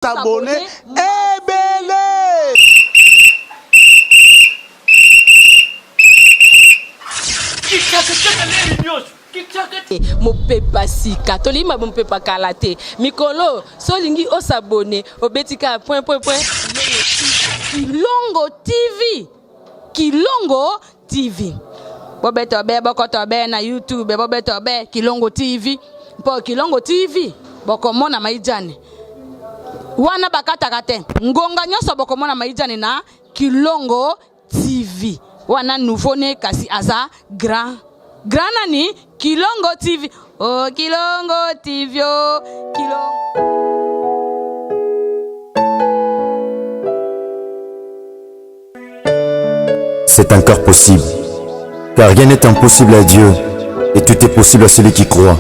S'abonner et belé. Mopepa sika tolima mopepa kalate mikolo solingi osabone obetika point Kilongo TV bobeto be bokoto be na YouTube bobeto be Kilongo TV po Kilongo TV bokomona maijane wana bakataka te ngonga nyoso bokomona maijane na Kilongo TV wana nouveau-né kasi aza grand nani Kilongo TV. Oh Kilongo TV oh Kilongo. C'est encore possible, car rien n'est impossible à Dieu et tout est possible à celui qui croit.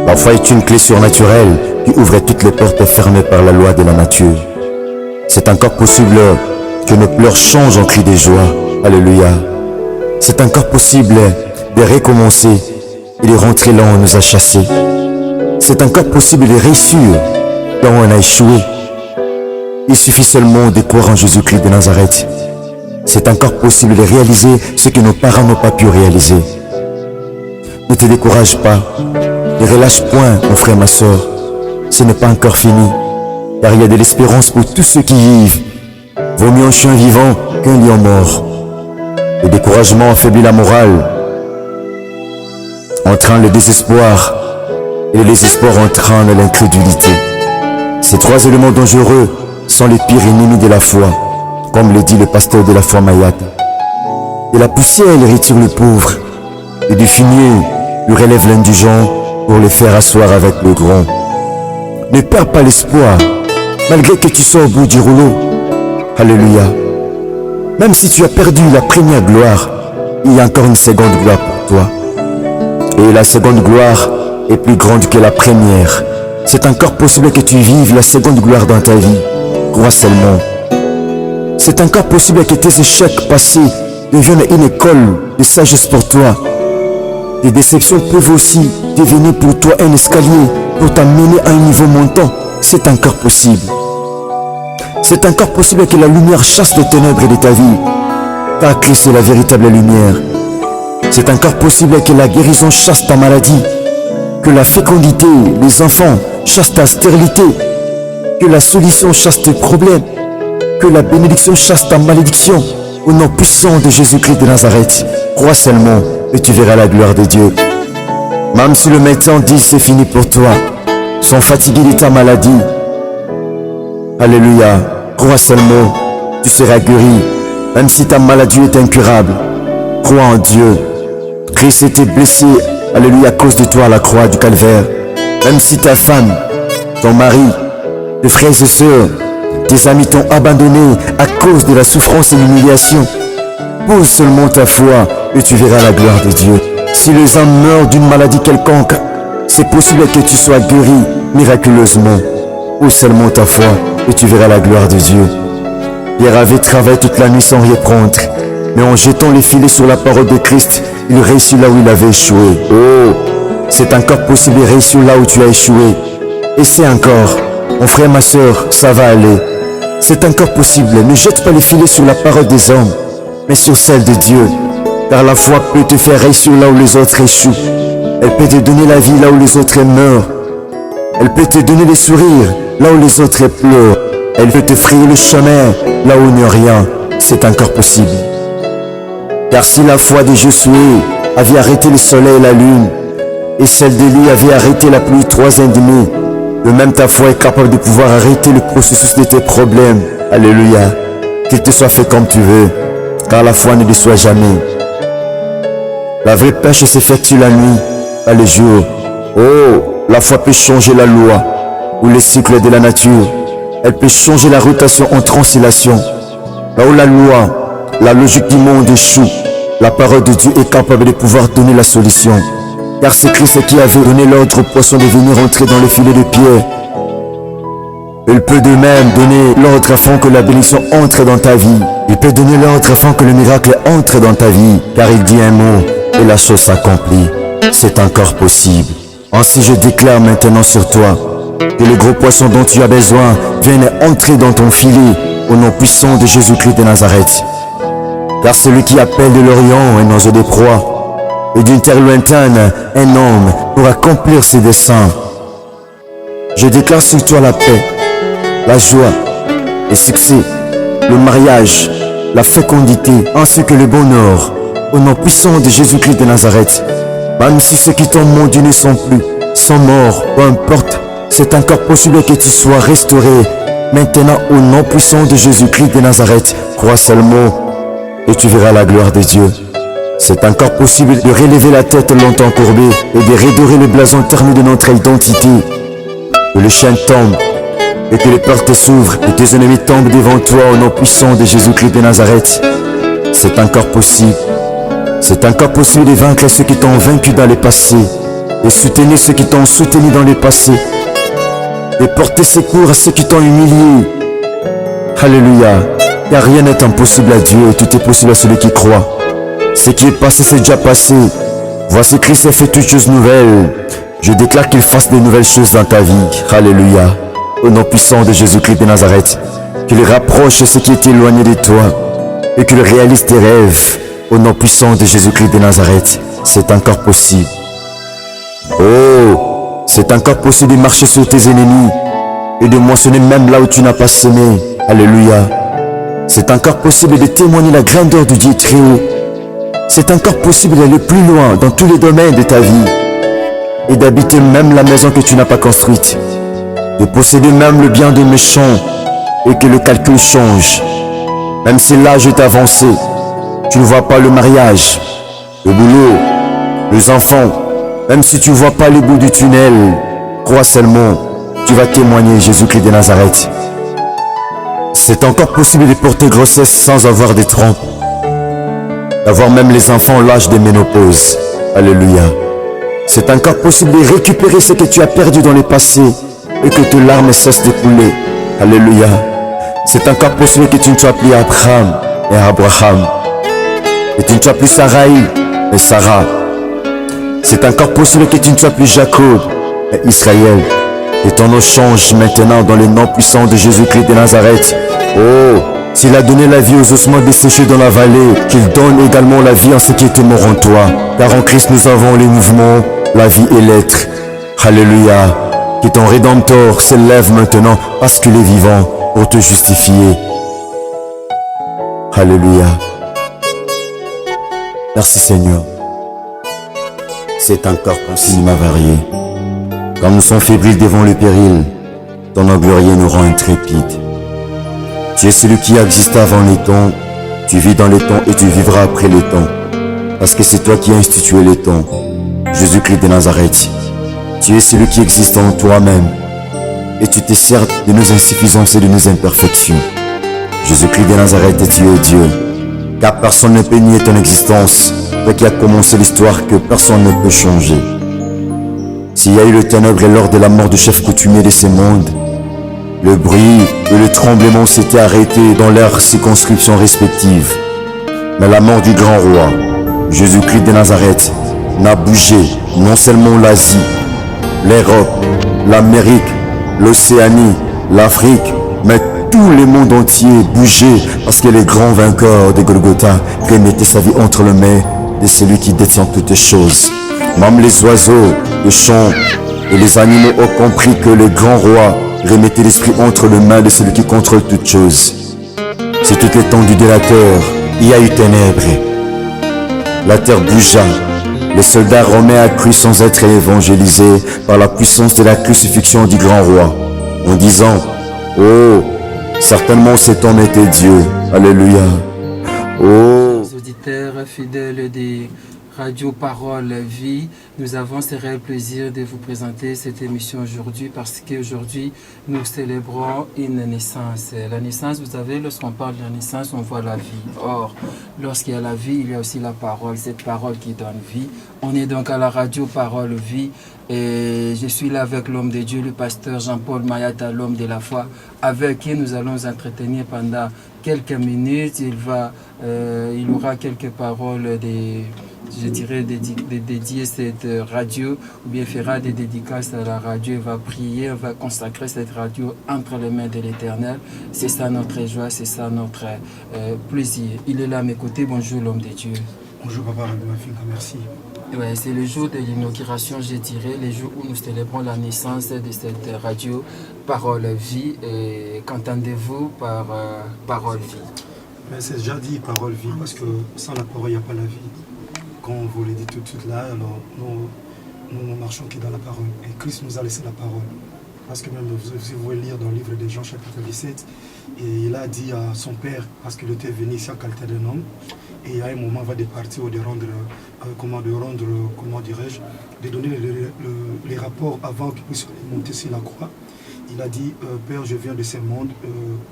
Parfois est une clé surnaturelle qui ouvre toutes les portes fermées par la loi de la nature. C'est encore possible que nos pleurs changent en cris de joie. Alléluia. C'est encore possible de recommencer et de rentrer là où on nous a chassés. C'est encore possible de réussir là où on a échoué. Il suffit seulement de croire en Jésus-Christ de Nazareth. C'est encore possible de réaliser ce que nos parents n'ont pas pu réaliser. Ne te décourage pas, ne relâche point mon frère, ma soeur. Ce n'est pas encore fini, car il y a de l'espérance pour tous ceux qui vivent. Vaut mieux un chien vivant qu'un lion mort. Le découragement affaiblit la morale, entraîne le désespoir, et le désespoir entraîne l'incrédulité. Ces trois éléments dangereux sont les pires ennemis de la foi, comme le dit le pasteur de la foi Mayata. De la poussière, il retire le pauvre, et du fumier, il relève l'indigent pour le faire asseoir avec le grand. Ne perds pas l'espoir, malgré que tu sois au bout du rouleau. Alléluia. Même si tu as perdu la première gloire, il y a encore une seconde gloire pour toi. Et la seconde gloire est plus grande que la première. C'est encore possible que tu vives la seconde gloire dans ta vie. Crois seulement. C'est encore possible que tes échecs passés deviennent une école de sagesse pour toi. Les déceptions peuvent aussi devenir pour toi un escalier pour t'amener à un niveau montant. C'est encore possible. C'est encore possible que la lumière chasse les ténèbres de ta vie, car Christ est la véritable lumière. C'est encore possible que la guérison chasse ta maladie, que la fécondité, les enfants, chassent ta stérilité, que la solution chasse tes problèmes, que la bénédiction chasse ta malédiction. Au nom puissant de Jésus-Christ de Nazareth, crois seulement et tu verras la gloire de Dieu. Même si le médecin dit c'est fini pour toi, sont fatigués de ta maladie. Alléluia, crois seulement, tu seras guéri, même si ta maladie est incurable. Crois en Dieu. Christ était blessé, alléluia, à cause de toi à la croix du calvaire. Même si ta femme, ton mari, tes frères et sœurs, tes amis t'ont abandonné à cause de la souffrance et l'humiliation, pose seulement ta foi et tu verras la gloire de Dieu. Si les hommes meurent d'une maladie quelconque, c'est possible que tu sois guéri miraculeusement. Pose seulement ta foi et tu verras la gloire de Dieu. Pierre avait travaillé toute la nuit sans reprendre, mais en jetant les filets sur la parole de Christ, il réussit là où il avait échoué. Oh, c'est encore possible de réussir là où tu as échoué. Et c'est encore, mon frère, ma soeur, ça va aller. C'est encore possible. Ne jette pas les filets sur la parole des hommes, mais sur celle de Dieu. Car la foi peut te faire réussir là où les autres échouent. Elle peut te donner la vie là où les autres meurent. Elle peut te donner le sourire là où les autres pleurent. Elle peut te frayer le chemin là où il n'y a rien. C'est encore possible. Car si la foi de Josué avait arrêté le soleil et la lune, et celle d'Élie avait arrêté la pluie 3 ans et demi, de même ta foi est capable de pouvoir arrêter le processus de tes problèmes. Alléluia. Qu'il te soit fait comme tu veux, car la foi ne déçoit jamais. La vraie pêche s'effectue la nuit, pas le jour. Oh, la foi peut changer la loi ou les cycles de la nature. Elle peut changer la rotation en translation. Là où la loi, la logique du monde échoue, la parole de Dieu est capable de pouvoir donner la solution. Car c'est Christ qui avait donné l'ordre aux poissons de venir entrer dans le filet de pierre. Il peut de même donner l'ordre afin que la bénédiction entre dans ta vie. Il peut donner l'ordre afin que le miracle entre dans ta vie. Car il dit un mot et la chose s'accomplit. C'est encore possible. Ainsi je déclare maintenant sur toi Que les gros poissons dont tu as besoin viennent entrer dans ton filet au nom puissant de Jésus-Christ de Nazareth. Car celui qui appelle de l'Orient un oiseau de proie et d'une terre lointaine un homme pour accomplir ses desseins. Je déclare sur toi la paix, la joie, le succès, le mariage, la fécondité ainsi que le bonheur au nom puissant de Jésus-Christ de Nazareth. Même si ceux qui t'ont maudit ne sont plus, sont morts, peu importe, c'est encore possible que tu sois restauré maintenant au nom puissant de Jésus-Christ de Nazareth. Crois seulement et tu verras la gloire de Dieu. C'est encore possible de relever la tête longtemps courbée et de redorer le blason terni de notre identité. Que le chêne tombe et que les portes s'ouvrent et tes ennemis tombent devant toi au nom puissant de Jésus-Christ de Nazareth. C'est encore possible. C'est encore possible de vaincre ceux qui t'ont vaincu dans le passé, de soutenir ceux qui t'ont soutenu dans le passé, de porter secours à ceux qui t'ont humilié. Alléluia. Car rien n'est impossible à Dieu et tout est possible à celui qui croit. Ce qui est passé, c'est déjà passé. Voici Christ a fait toutes choses nouvelles. Je déclare qu'il fasse de nouvelles choses dans ta vie. Alléluia. Au nom puissant de Jésus-Christ de Nazareth, qu'il rapproche ce qui est éloigné de toi et qu'il réalise tes rêves. Au nom puissant de Jésus-Christ de Nazareth, c'est encore possible. Oh, c'est encore possible de marcher sur tes ennemis et de moissonner même là où tu n'as pas semé. Alléluia. C'est encore possible de témoigner la grandeur du Dieu très haut. C'est encore possible d'aller plus loin dans tous les domaines de ta vie et d'habiter même la maison que tu n'as pas construite, de posséder même le bien des méchants et que le calcul change. Même si l'âge est avancé, tu ne vois pas le mariage, le boulot, les enfants, même si tu ne vois pas le bout du tunnel, crois seulement, tu vas témoigner Jésus-Christ de Nazareth. C'est encore possible de porter grossesse sans avoir des trompes, d'avoir même les enfants à l'âge de ménopause. Alléluia. C'est encore possible de récupérer ce que tu as perdu dans le passé et que tes larmes cessent de couler. Alléluia. C'est encore possible que tu ne sois plus Abraham et Abraham, que tu ne sois plus Sarai et Sarah. C'est encore possible que tu ne sois plus Jacob et Israël. Et ton nom change maintenant dans le nom puissant de Jésus-Christ de Nazareth. Oh, s'il a donné la vie aux ossements desséchés dans la vallée, qu'il donne également la vie à ceux qui étaient morts en toi. Car en Christ nous avons les mouvements, la vie et l'être. Alléluia. Que ton Rédempteur s'élève maintenant parce qu'il est vivant pour te justifier. Alléluia. Merci Seigneur. C'est encore possible, ma variée. Quand nous sommes fébriles devant le péril, ton nom glorieux nous rend intrépides. Tu es celui qui existe avant les temps, tu vis dans les temps et tu vivras après les temps. Parce que c'est toi qui as institué les temps. Jésus-Christ de Nazareth, tu es celui qui existe en toi-même. Et tu te sers de nos insuffisances et de nos imperfections. Jésus-Christ de Nazareth, tu es Dieu. Car personne ne peut nier ton existence, toi qui as commencé l'histoire que personne ne peut changer. S'il y a eu le ténèbre lors de la mort du chef coutumier de ce monde, le bruit et le tremblement s'étaient arrêtés dans leurs circonscriptions respectives. Mais la mort du grand roi, Jésus-Christ de Nazareth, n'a bougé non seulement l'Asie, l'Europe, l'Amérique, l'Océanie, l'Afrique, mais tout le monde entier bougeait parce que le grand vainqueur de Golgotha remettait sa vie entre les mains de celui qui détient toutes choses. Même les oiseaux, les champs et les animaux ont compris que le grand roi remettait l'esprit entre les mains de celui qui contrôle toutes choses. C'est toute l'étendue de la terre, il y a eu ténèbres. La terre bougea. Les soldats romains accrurent sans être évangélisés par la puissance de la crucifixion du grand roi, en disant « Oh, certainement cet homme était Dieu. Alléluia. Oh. » Les auditeurs fidèles des Radio Parole Vie, nous avons ce réel plaisir de vous présenter cette émission aujourd'hui parce qu'aujourd'hui nous célébrons une naissance. La naissance, vous savez, lorsqu'on parle de la naissance, on voit la vie. Or, lorsqu'il y a la vie, il y a aussi la parole, cette parole qui donne vie. On est donc à la Radio Parole Vie et je suis là avec l'homme de Dieu, le pasteur Jean-Paul Mayata, l'homme de la foi, avec qui nous allons entretenir pendant quelques minutes. Il aura quelques paroles je dirais, dédier cette radio, ou bien fera des dédicaces à la radio, il va prier, on va consacrer cette radio entre les mains de l'Éternel. C'est ça notre joie, c'est ça notre plaisir. Il est là à mes côtés. Bonjour l'homme de Dieu. Bonjour Papa Rabbi Mafinga, merci. Ouais, c'est le jour de l'inauguration, je dirais, le jour où nous célébrons la naissance de cette radio Parole Vie. Qu'entendez-vous par Parole Vie? Mais c'est déjà dit Parole Vie, parce que sans la parole, il n'y a pas la vie. Comme on vous l'a dit tout de suite là, alors nous marchons qui dans la parole. Et Christ nous a laissé la parole. Parce que même vous pouvez lire dans le livre de Jean chapitre 17, et il a dit à son père, parce qu'il était venu ici en qualité d'un homme, et à un moment il va départir ou de rendre, comment dirais-je, de donner les rapports avant qu'il puisse monter sur la croix. Il a dit, Père, je viens de ce monde,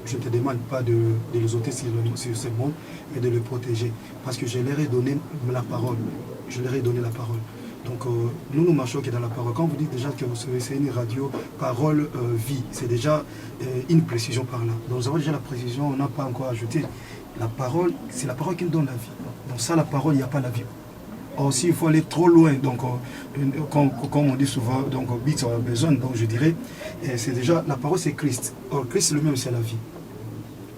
je ne te demande pas de les ôter sur ce monde, mais de le protéger. Parce que je leur ai donné la parole. Je leur ai donné la parole. Donc nous marchons qui dans la parole. Quand vous dites déjà que c'est une radio, parole, vie, c'est déjà une précision par là. Donc nous avons déjà la précision, on n'a pas encore ajouté. La parole, c'est la parole qui nous donne la vie. Donc sans la parole, il n'y a pas la vie. Or, s'il faut aller trop loin, donc, comme on dit souvent, donc, bits a besoin, donc je dirais, c'est déjà, la parole c'est Christ. Or, Christ lui-même c'est la vie.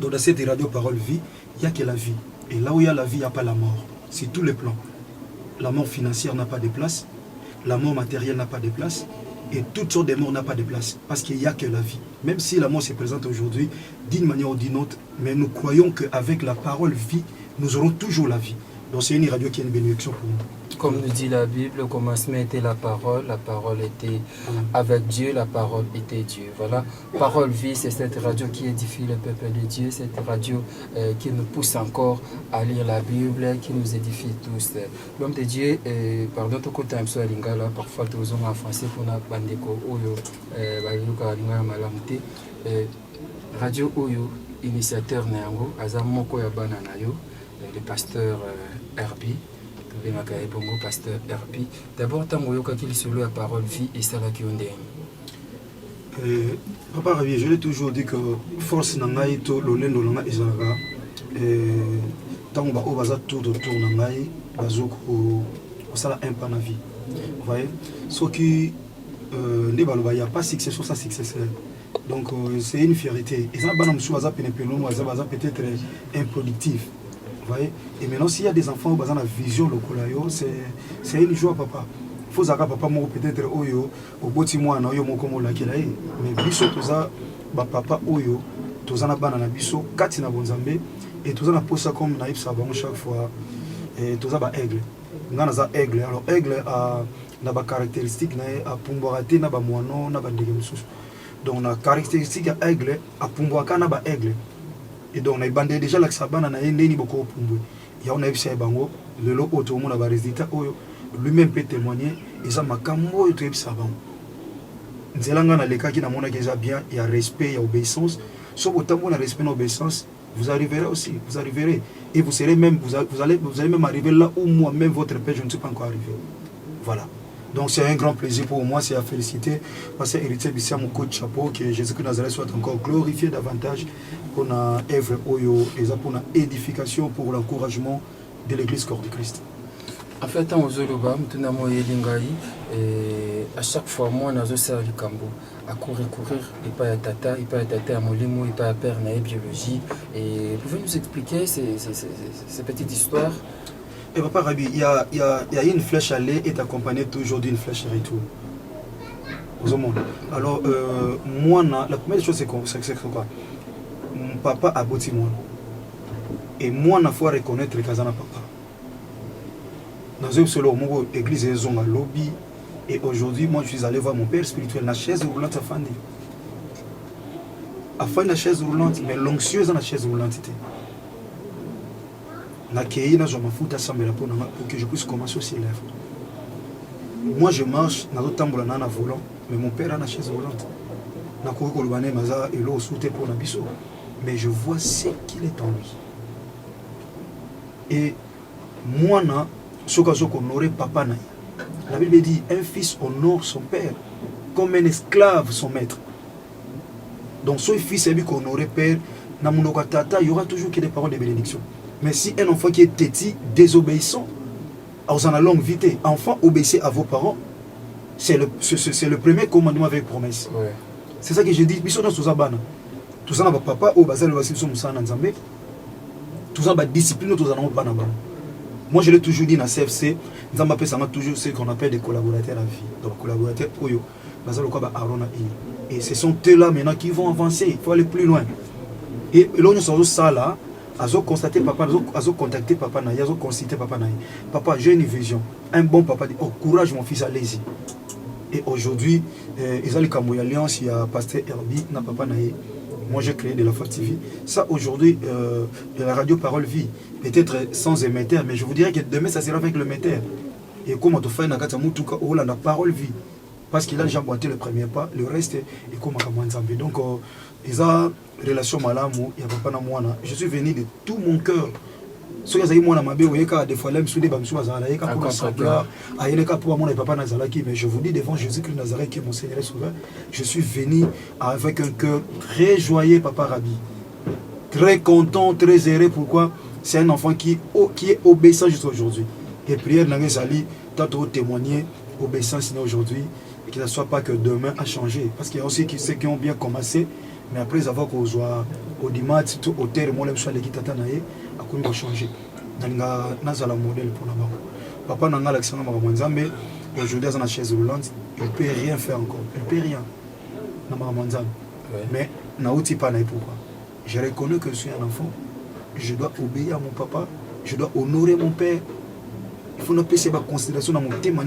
Donc, dans cette radio parole vie, il n'y a que la vie. Et là où il y a la vie, il n'y a pas la mort. C'est tous les plans. La mort financière n'a pas de place, la mort matérielle n'a pas de place, et toutes sortes de morts n'ont pas de place, parce qu'il n'y a que la vie. Même si la mort se présente aujourd'hui, d'une manière ou d'une autre, mais nous croyons qu'avec la parole vie, nous aurons toujours la vie. Donc c'est une radio qui est une bénédiction pour nous. Comme nous dit la Bible, le commencement était la parole était avec Dieu, la parole était Dieu. Voilà, Parole Vie, c'est cette radio qui édifie le peuple de Dieu, cette radio qui nous pousse encore à lire la Bible, qui nous édifie tous. L'homme de Dieu, par d'autres côtés, parfois tous en français pour la bandeko, radio Oyo, initiateur Nango, Azamoko Yabana Nayo, le pasteur Herbie. Pasteur Herbie. D'abord, tant qu'il sur la parole vie et ça là qui on Papa Rabbi, je l'ai toujours dit que force nangai to lolendo langa izara tant ba o baza tour de tour nangai bazoko sala un pas na vie. Vous voyez, ce qui ne baloba y a pas succès sur sa successeur. Donc c'est une fierté. Et ça banam sou baza penepelo baza peut-être improductif. Voyez? Et maintenant, s'il y a des enfants qui ont la vision locale, c'est une joie, papa. Il faut que papa peut-être au bout de mois, mais biso toza papa oyo toza na bana na biso kati na bonzambe et toza na posa comme naïf sabon chaque fois et toza ba aigle. Ngana za aigle. Alors aigle a na ba caractéristique na a pumboraté na ba moano na ba ndege mususu. Donc na caractéristique à aigle a pumboaka na ba aigle. Et donc, on a bandé déjà la sabana na yéné ni beaucoup pour il y a on a eu bango le lot auto mon a résultat lui-même peut témoigner et ça m'a cambo et tout ça bon. Nzelanga na leka qui na mona déjà bien il y a respect il y a obéissance sauf autant on a respect et obéissance vous arriverez aussi vous arriverez et vous serez même vous allez même arriver là où moi même votre père je ne suis pas encore arrivé. Voilà. Donc c'est un grand plaisir pour moi, c'est à féliciter parce que héritier Bissia mon coach chapeau que Jésus-Christ Nazareth soit encore glorifié davantage pour la œuvre Oyo et pour la édification, pour l'encouragement de l'église corps du Christ. En fait, en Zoloba, à chaque fois, moi, je suis à Cambo, à courir, et pas à Tata, à Molimo, et pas à Père, na biologie. Et pouvez-vous nous expliquer ces petites histoires? Et papa Rabbi, il y a une flèche aller et accompagnée toujours d'une flèche retour. Alors, moi, la première chose c'est quoi? Mon papa a bâti moi. Et moi, il faut reconnaître que c'est papa. Dans une seule église, ils ont un lobby. Et aujourd'hui, moi, je suis allé voir mon père spirituel, la chaise roulante à Fandi. À la chaise roulante, mais l'onction dans la chaise roulante. Pour que je puisse commencer aussi l'œuvre. Moi je marche dans le tambour na volant, mais mon père a une chaise volante. Mais je vois ce qu'il est en lui. Et moi, je honorer papa. La Bible dit un fils honore son père comme un esclave son maître. Donc ce fils est lui qui honore père, il y aura toujours des paroles de bénédiction. Mais si un enfant qui est têtu, désobéissant, vous en a longue vie. Enfant, obéissez à vos parents. C'est le premier commandement avec promesse. Ouais. C'est ça que j'ai dit. Bisous dans tout ça, tout ça, papa, au bazar, le bassin, nous sommes en Zambé. Tout ça, discipline, tout ça, nous sommes en Moi, je l'ai toujours dit dans CFC, nous avons toujours ce qu'on appelle des collaborateurs à vie. Donc, collaborateurs, Oyo, bazar, le quoi, Arona, et ce sont eux-là maintenant qui vont avancer. Il faut aller plus loin. Et là, nous sommes ça là. Azo constater papa, azo contacter papa naï, azo consulter papa naï. Papa, j'ai une vision. Un bon papa dit, oh courage mon fils, allez-y. Et aujourd'hui, ils ont le alliance, il y a pasteur Herbie, na papa naï. Moi j'ai créé de la Foi TV. Ça aujourd'hui, la radio Parole Vie, peut-être sans émetteur, mais je vous dirais que demain ça sera avec le metteur. Et comme on te fait na kata mutuka, oh là la Parole Vie. Parce qu'il a déjà boité le premier pas, le reste est comme un Zambie. Donc, ils ont une relation malamou, il n'y a pas de moi. Je suis venu de tout mon cœur. Si vous avez moi, des fois, mais je vous dis devant Jésus-Christ Nazareth qui est mon Seigneur et Sauveur, je suis venu avec un cœur très joyeux, Papa Rabbi. Très content, très heureux. Pourquoi? C'est un enfant qui est obéissant jusqu'à aujourd'hui. Et prière, Nangezali, tant témoigner, obéissant sinon aujourd'hui. Et qu'il ne soit pas que demain a changé. Parce qu'il y a aussi ceux qui ont bien commencé, mais après avoir qu'au dimanche, au terre, moi, je suis allé quitter Tanaï, à quoi il va changer. Dans la modèle pour la maman. Papa n'a pas l'accent à Mamanzambe, aujourd'hui, dans la chaise roulante, il ne peut rien faire encore. Il ne peut rien. Mais, je ne sais pas pourquoi. Je reconnais que je suis un enfant. Je dois obéir à mon papa. Je dois honorer mon père. Il faut ne pas se considération dans mon thème.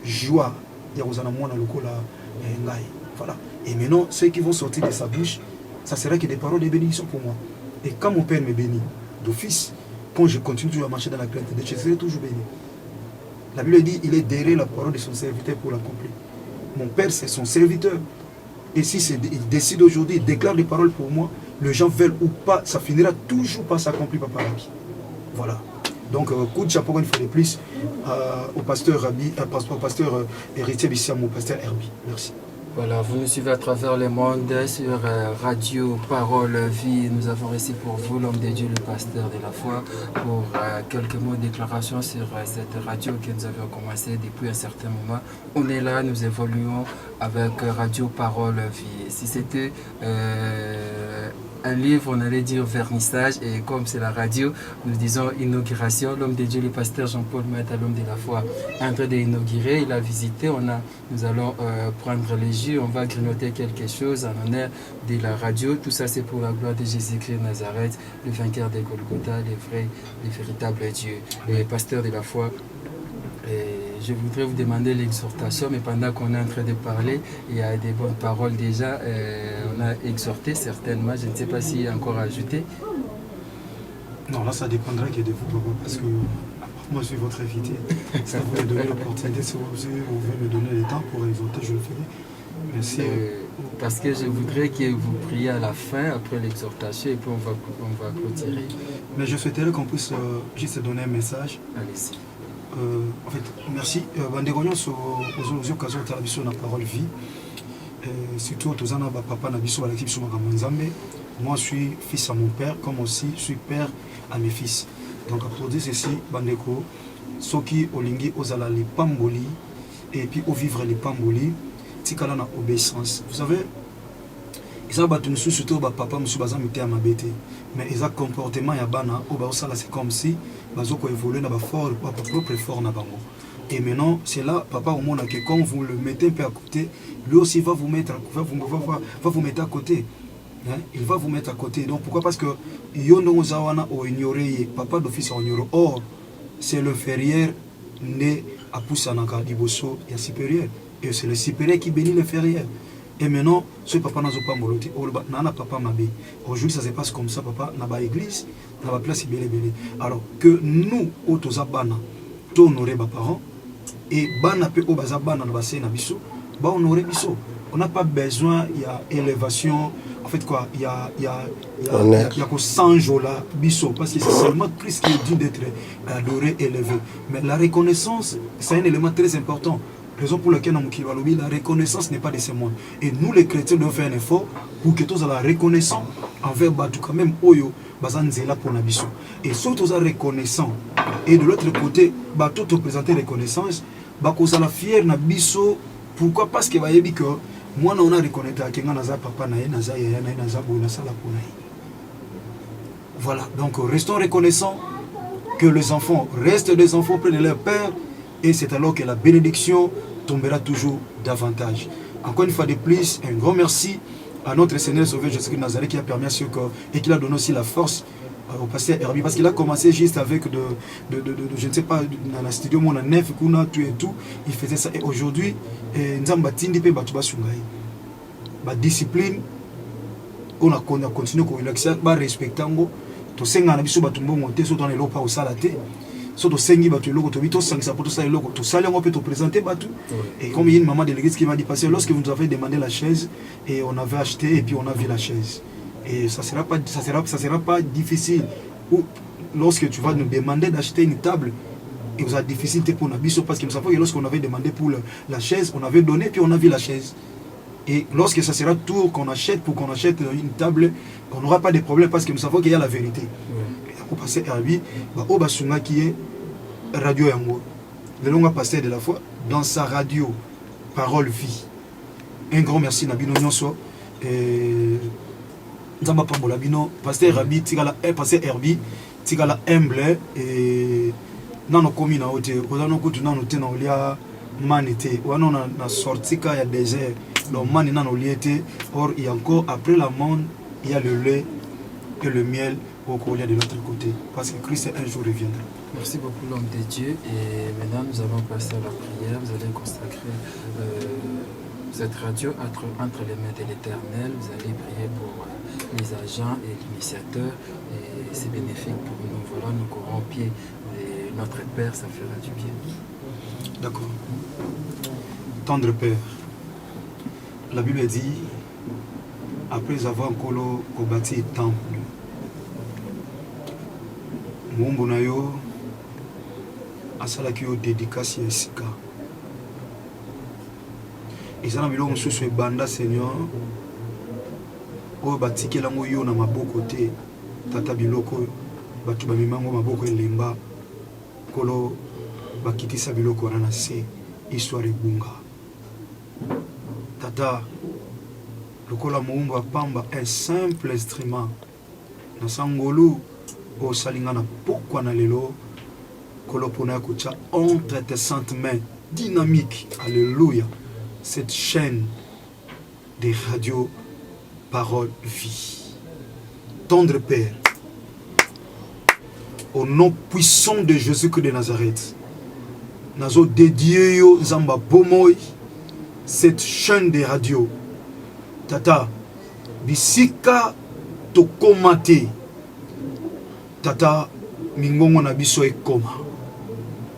Joie. Voilà. Et maintenant, ceux qui vont sortir de sa bouche, ça sera que des paroles de bénédiction pour moi. Et quand mon père me bénit d'office, quand je continue toujours à marcher dans la crainte de Dieu, je serai toujours béni. La Bible dit, il est derrière la parole de son serviteur pour l'accomplir. Mon père, c'est son serviteur. Et si il décide aujourd'hui, il déclare des paroles pour moi, les gens veulent ou pas, ça finira toujours par s'accomplir, Papa Rabbi. Voilà. Donc, coup de chapeau une fois de plus au pasteur Rabbi, au pasteur héritier Bissiam, au pasteur Herbie. Merci. Voilà, vous nous suivez à travers le monde sur Radio Parole Vie. Nous avons reçu pour vous l'homme de Dieu, le pasteur de la foi, pour quelques mots de déclaration sur cette radio que nous avions commencé depuis un certain moment. On est là, nous évoluons avec Radio Parole Vie. Si c'était un livre, on allait dire vernissage, et comme c'est la radio, nous disons inauguration. L'homme de Dieu, le pasteur Jean-Paul Maître, l'homme de la foi, est en train d'inaugurer. Il a visité, nous allons prendre les jus, on va grignoter quelque chose en honneur de la radio. Tout ça, c'est pour la gloire de Jésus-Christ Nazareth, le vainqueur de Golgotha, le véritable Dieu, le pasteur de la foi. Et je voudrais vous demander l'exhortation, mais pendant qu'on est en train de parler, il y a des bonnes paroles déjà. On a exhorté certainement, je ne sais pas s'il y a encore à ajouter. Non, là ça dépendra que de vous, papa, parce que moi je suis votre invité. Ça vous me donner l'opportunité, si vous voulez me donner le temps pour exhorter, je le ferai. Merci. Parce que je voudrais que vous priez à la fin, après l'exhortation, et puis on va clôturer. Mais je souhaiterais qu'on puisse juste donner un message. Allez-y. En fait, merci. Bandegonyo sur l'occasion de la parole vie. Surtout, tous les papa na biso balaki biso makambo nzambe. Moi, je suis fils à mon père, comme aussi je suis père à mes fils. Donc, pour dire ceci, bandeko, soki olingi ozala les pamboli et puis au vivre les pamboli, tikala na obéissance. Vous savez, ils ont battu surtout papa monsieur bazan mité à ma bête. Mais ils ont comportement ya bana au baosala c'est comme si bazoko évoluer na ba fort propre effort na bango. Et maintenant c'est là papa au monde que quand vous le mettez un peu à côté, lui aussi va vous mettre à côté. Hein? Il va vous mettre à côté. Donc pourquoi? Parce que yondo zawana o ignorer papa d'office en ignorer. Or c'est l'inférieur né à Poussanaka Diboso et supérieur. Et c'est le supérieur qui bénit l'inférieur. Et maintenant, ce papa n'a pas moloti, n'a papa mabé. Aujourd'hui, ça se passe comme ça, papa n'a pas église, n'a pas place belé. Alors que nous, autoza bana, to honorer nos parents, et bana pe o baza bana na basé na biso, ba honorer biso. On n'a pas besoin, il y a élévation, en fait quoi, il y a que 100 jours là, biso, parce que c'est seulement Christ qui est dit d'être adoré, élevé. Mais la reconnaissance, c'est un élément très important. Raison pour laquelle la reconnaissance n'est pas de ce monde. Et nous les chrétiens devons faire un effort pour que tous soient reconnaissants envers Batou quand même Oyo Bazanzela pour Nabiso. Et surtout ça reconnaissant. Et de l'autre côté, Batou te présenter reconnaissance, Bakosa la fière Nabiso. Pourquoi? Parce que vayebi que moi on a reconnaître que naza papa nae naza yaya nae naza bona sala pour nae. Voilà, donc restons reconnaissants que les enfants restent des enfants près de leur père et c'est alors que la bénédiction tombera toujours davantage. Encore une fois de plus, un grand merci à notre Seigneur Sauveur Jésus-Christ de Nazareth qui a permis à ce que et qui a donné aussi la force au pasteur Herbie parce qu'il a commencé juste avec je ne sais pas dans la studio mon neuf kuna tout et tout, il faisait ça et aujourd'hui nzamba tindi pe batu basungai ba discipline on a continué ko relaxer ba respectango to senga na biso batu mbongo te so to na lopa au salate so to sengi batu loko to bito sangisa poto ça loko to sali on peut te présenter batu et comme il y a une maman de l'église qui m'a dit passer lorsque vous nous avez demandé la chaise et on avait acheté et puis on a vu la chaise. Et ça sera pas difficile. Ou lorsque tu vas nous demander d'acheter une table, et vous avez difficulté pour nous parce que nous savons que lorsqu'on avait demandé pour la chaise, on avait donné puis on a vu la chaise. Et lorsque ça sera tour qu'on achète pour qu'on achète une table, on n'aura pas de problème parce que nous savons qu'il y a la vérité. Et on passe à lui, au Basunga qui est Radio Yango. Le long a passé de la foi dans sa radio Parole Vie. Un grand merci Nabino Nyonso. Nzamba pambola bino pasteur Rabi tikala pasteur Herbie tikala humble et nano komi na ote ozano kutu nano te na olia manité wana na sortika ya désert donc mani nano liete or il y a encore après la mort il y a le lait et le miel au collier de l'autre côté parce que Christ un jour reviendra. Merci beaucoup l'homme de Dieu et maintenant nous allons passer à la prière. Vous allez consacrer cette radio entre les mains de l'Éternel. Vous allez prier pour les agents et l'initiateur et c'est bénéfique pour nous. Voilà, nous courons pied et notre Père, ça fera du bien. D'accord. Tendre Père, la Bible dit, après avoir bâti le temple, Mumbu na yo asalaki yo dédicace ya sika. Ezana biloko mosusu ebanda Seigneur oyo batikelango yo na maboko te tata biloko batu bamimango maboko elemba kolo bakitisa biloko wana na se histoire ebunga tata lokola moumbu apamba un simple instrument na sangolu o salinga na pokwa na lelo kolo pona kucha entre tes saintes mains dynamique. Alléluia. Cette chaîne des radios Parole Vie. Tendre Père, au nom puissant de Jésus-Christ de Nazareth, nazo dédié yo Zamba Bomoy, cette chaîne des radios. Tata, bisika to komate. Tata, mingongo na biso e koma.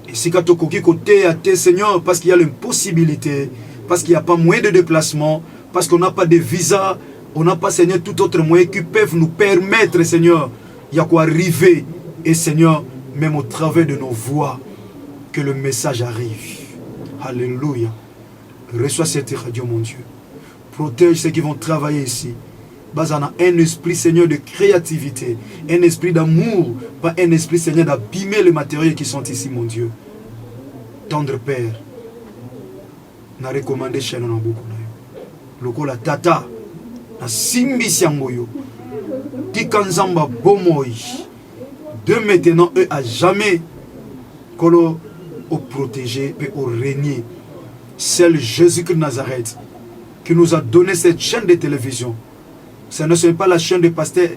Et sika to koki kote à te Seigneur, parce qu'il y a l'impossibilité, parce qu'il n'y a pas moyen de déplacement, parce qu'on n'a pas de visa, on n'a pas, Seigneur, tout autre moyen qui peuvent nous permettre, Seigneur, il y a quoi arriver. Et Seigneur, même au travers de nos voix, que le message arrive. Alléluia. Reçois cette radio, mon Dieu. Protège ceux qui vont travailler ici. Basana un esprit, Seigneur, de créativité, un esprit d'amour, pas un esprit, Seigneur, d'abîmer les matériaux qui sont ici, mon Dieu. Tendre Père, n'a recommandé chez nous beaucoup. Loko la tata, na simbi siangoyo, tikanzamba bomoy, de maintenant eux à jamais, kolo au protéger et au régner. Seul Jésus-Christ de Nazareth qui nous a donné cette chaîne de télévision. Ce n'est pas la chaîne de pasteur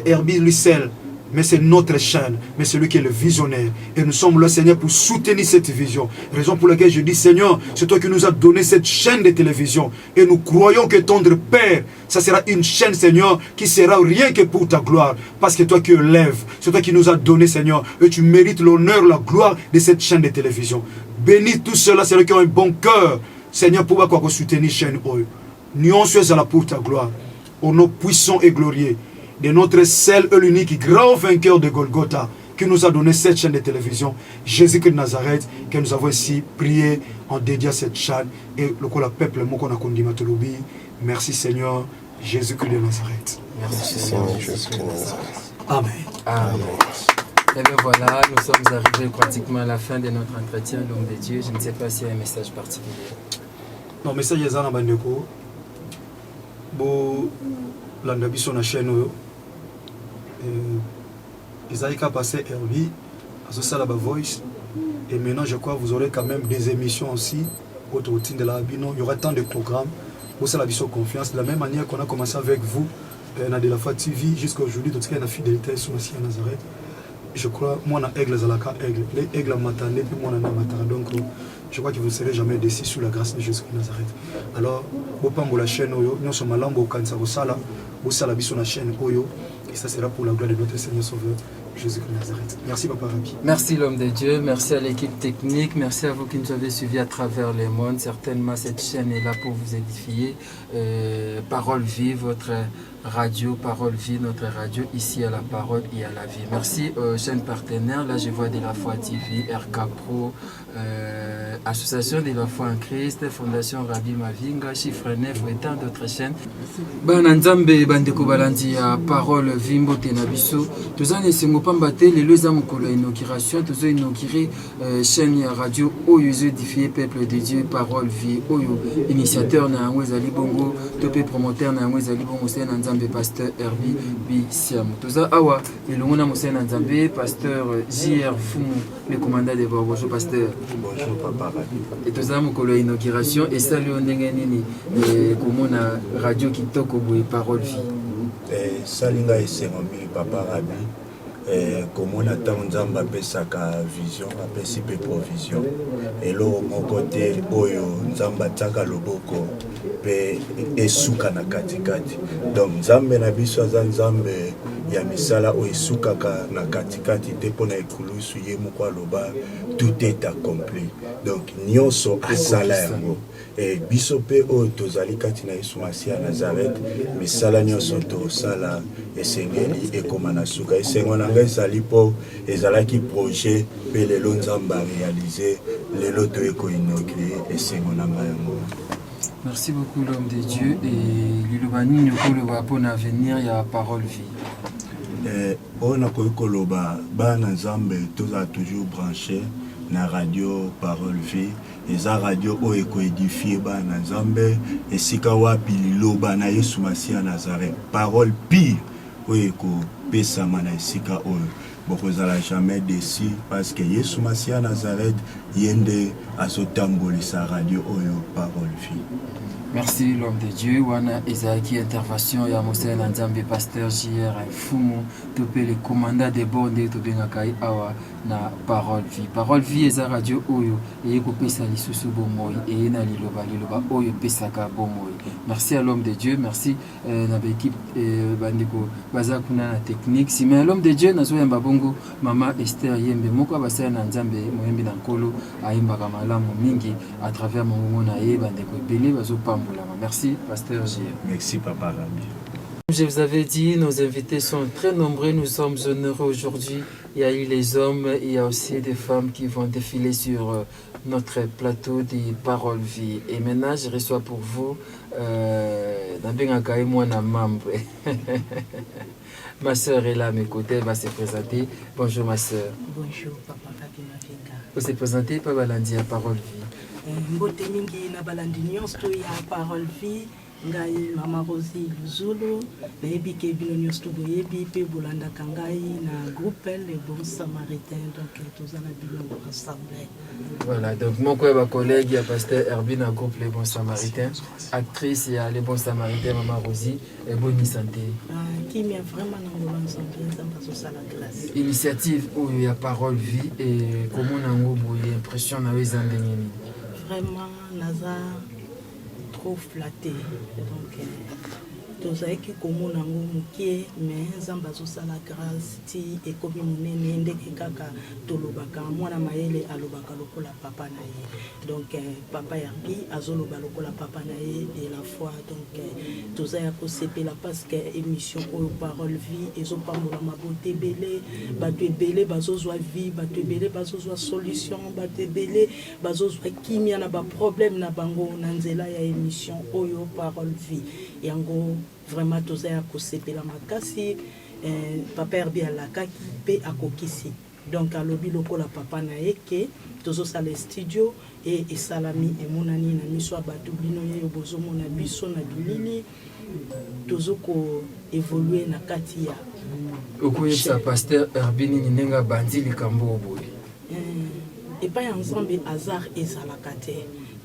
Herbie lui seul, mais c'est notre chaîne, mais c'est lui qui est le visionnaire. Et nous sommes là, Seigneur, pour soutenir cette vision. Raison pour laquelle je dis, Seigneur, c'est toi qui nous as donné cette chaîne de télévision. Et nous croyons que tendre Père, ça sera une chaîne, Seigneur, qui sera rien que pour ta gloire. Parce que toi qui élèves, c'est toi qui nous as donné, Seigneur, et tu mérites l'honneur, la gloire de cette chaîne de télévision. Bénis tous ceux-là, Seigneur, qui ont un bon cœur, Seigneur, pour pouvoir soutenir la chaîne. Nous sommes pour ta gloire. Au nom puissant et glorieux de notre seul et l'unique grand vainqueur de Golgotha qui nous a donné cette chaîne de télévision, Jésus-Christ de Nazareth, que nous avons ici prié en dédié à cette chaîne et le peuple, merci Seigneur, Jésus-Christ de Nazareth. Merci Seigneur Jésus. Amen. Amen. Et bien voilà, nous sommes arrivés pratiquement à la fin de notre entretien, l'homme de Dieu. Je ne sais pas s'il y a un message particulier. Non, message est dans la bandeko. Bon, l'andabi sur la chaîne. Ils ont passé Herbie, à ce la voice. Et maintenant, je crois que vous aurez quand même des émissions aussi. Autour de la Bino, il y aura tant de programmes. Pour ça, la vision confiance. De la même manière qu'on a commencé avec vous, on a de la fois TV jusqu'à aujourd'hui, tout ce qui est la fidélité sur Messie à Nazareth. Je crois, moi, on a aigle Zalaka, aigle. Les aigles matané, puis moi, on a matara. Donc, je crois que vous ne serez jamais déçus sous la grâce de Jésus de Nazareth. Alors, vous pouvez la chaîne, nous sommes là, nous sommes là, sur la chaîne, et ça sera pour la gloire de notre Seigneur Sauveur, Jésus de Nazareth. Merci, Papa Rabi. Merci, l'homme de Dieu. Merci à l'équipe technique. Merci à vous qui nous avez suivis à travers les mondes. Certainement, cette chaîne est là pour vous édifier. Parole vive, votre radio, Parole Vie, notre radio, ici à la parole et à la vie. Merci aux chaînes partenaires. Là, je vois de la foi TV, RK Pro, Association de la foi en Christ, Fondation Rabbi Mavinga, Chiffre 9 et tant d'autres chaînes. Bananzambe bandeko balandi ya Parole Vie mbote na biso. Tozana esengo pambate lelo eza mokolo ya inauguration, tozo inaugurer chaîne ya radio oyo édifié peuple de Dieu, Parole Vie oyo initiateur na yango ezali bongo, topé promoteur na yango ezali bongo Sena Nzambe pasteur Herbie Bisiam. Toza awa elongo na Mosena Nzambe pasteur JR Fumu, le commandant de bord. Bonjour pasteur. Bonjour papa Rabi. Et toza mokolo ya inauguration et salut ndenge nini komona radio kitoko boye Parole Vie. Salinga esengo mingi papa Rabi. Komona ntango Nzambe apesaka vision apesi mpe provision eloko moko te oyo Nzambe atiaka loboko mpe esuka na katikati. Donc Nzambe na biso aza Nzambe ya misala oyo esukaka na katikati te mpona ekulusu ye moko aloba tout est accompli. Donc nyonso asala yango. Biso mpe oyo tozali kati na Yesu Masi ya Nazareth misala nyonso tosala esengeli ekoma na suka. Esengo na ngai ezali mpo ezalaki projet mpe lelo Nzambe aréalise lelo toyeko inaugure esengo na ngai yango. Merci beaucoup l'homme de Dieu et l'ilobani nyokoloba pour l'avenir il y a Parole Vie. On a koloba bana Nzambe tozala toujours branché na radio Parole Vie. Eza radio oyo ekoedifie bana Nzambe esika wapi liloba na Yesu Masi ya Nazareth. Parole pire oyo ekopesama na esika oyo bokozala jamais déçu parce que Yesu Masi ya Nazareth yende azotambolisa radio oyo Parole Vie. Merci l'homme de Dieu. Wana Ezaki intervention ya Mosena Nzambe pasteur JR Fumu topé le commandant de bondé tobengakai awa na Parole Vie. Parole Vie eza radio oyo eyeko pesa lisusu bomoi et na liloba oyo pesaka bomoi. Merci à l'homme de Dieu, merci na l'équipe bandeko bazakuna na technique. Si mais l'homme de Dieu nazo yamba bongo mama Esther Yembe moko basaya na Nzambe moyembi na nkolo ayimbaka malamu mingi à travers mongo na ye bandeko belé bazo merci, pasteur J. Merci, papa Rabi. Je vous avais dit, nos invités sont très nombreux. Nous sommes honorés aujourd'hui. Il y a eu les hommes, il y a aussi des femmes qui vont défiler sur notre plateau des Paroles Vie. Et maintenant, je reçois pour vous ma soeur est là à mes côtés, elle va se présenter. Bonjour ma soeur. Bonjour, papa Rabi Mavinga. Vous se présentez, Papa Balandi à Parole Vie. Mbote mingi na balandi nyonso ya Parole Vie ngai mama Rosie Luzulu nayebi ke bino nyonso boyebi pe bolandaka ngai na groupe Les Bons Samaritains donc tozana bino ensemble. Voilà, donc mon collègue il y a pasteur Herbie na groupe Les Bons Samaritains, actrice il y a Les Bons Samaritains mama Rosie et bonne santé. Qui m'est vraiment dans la grâce. Initiative où il y a Parole Vie et comment nango boye impression na wezandengeni. Vraiment, Naza trop flatté. Donc, tozalaki komona ngo mokie mais Nzambe azosala grâce ti ekomi monene ndenge kaka tolobaka mwana mayele alobaka lokola papa na ye. Donc papa Herbie azoloba lokola papa na ye de la foi. Donc tozaya kosepela parce que émission oyo Parole Vie ezopambola mabote ebele bato ebele bazozwa vie bato ebele bazozwa solution bato ebele bazozwa kimia na ba problème na bango na nzela ya émission oyo Parole Vie yango vraiment tozaya kosepela makasi papa Herbie alakaki pe akokisi donc alobi lokola papa na yeke tozosala studio et esalami emonani na miso ya bato bino yeyo bozomona biso na bilili tozoko évoluer na kati ya okoyebisa pasteur Herbie nini ndenge abandi likambo oboye epai ya nzambe hasard ezalaka te